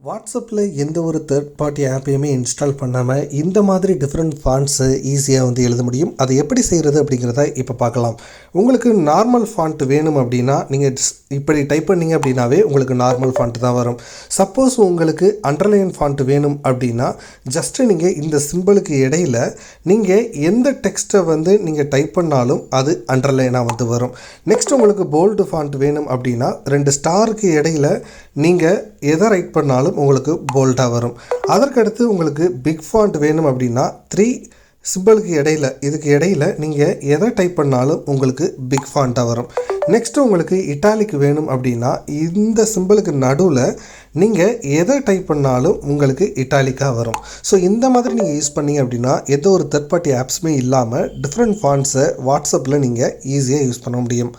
வாட்ஸ்அப்பில் எந்த ஒரு தேர்ட் பார்ட்டி ஆப்பையுமே இன்ஸ்டால் பண்ணாமல் இந்த மாதிரி டிஃப்ரெண்ட் ஃபாண்ட்ஸை ஈஸியாக எழுத முடியும். அதை எப்படி செய்கிறது அப்படிங்கிறத இப்போ பார்க்கலாம். உங்களுக்கு நார்மல் ஃபாண்ட் வேணும் அப்படின்னா நீங்கள் இப்படி டைப் பண்ணிங்க அப்படின்னாவே உங்களுக்கு நார்மல் ஃபாண்ட் தான் வரும். சப்போஸ் உங்களுக்கு அண்டர்லைன் ஃபாண்ட் வேணும் அப்படின்னா ஜஸ்ட்டு நீங்கள் இந்த சிம்பிளுக்கு இடையில் நீங்கள் எந்த டெக்ஸ்ட்டை நீங்கள் டைப் பண்ணாலும் அது அண்டர்லைனாக வரும். நெக்ஸ்ட் உங்களுக்கு போல்டு ஃபாண்ட் வேணும் அப்படின்னா 2 ஸ்டாருக்கு இடையில் நீங்கள் எதை ரைட் பண்ணாலும் உங்களுக்கு போல்டாக வரும். அதற்கடுத்து உங்களுக்கு பிக் ஃபாண்ட் வேணும் அப்படின்னா 3 சிம்பிளுக்கு இடையில் இதுக்கு இடையில் நீங்கள் எதை டைப் பண்ணாலும் உங்களுக்கு பிக் ஃபாண்ட்டாக வரும். நெக்ஸ்ட்டு உங்களுக்கு இட்டாலிக் வேணும் அப்படின்னா இந்த சிம்பிளுக்கு நடுவில் நீங்கள் எதை டைப் பண்ணாலும் உங்களுக்கு இட்டாலிக்காக வரும். ஸோ இந்த மாதிரி நீங்கள் யூஸ் பண்ணீங்க அப்படின்னா எந்த ஒரு தேர்ட் பார்ட்டி ஆப்ஸுமே இல்லாமல் டிஃப்ரெண்ட் ஃபாண்ட்ஸை வாட்ஸ்அப்பில் நீங்கள் ஈஸியாக யூஸ் பண்ண முடியும்.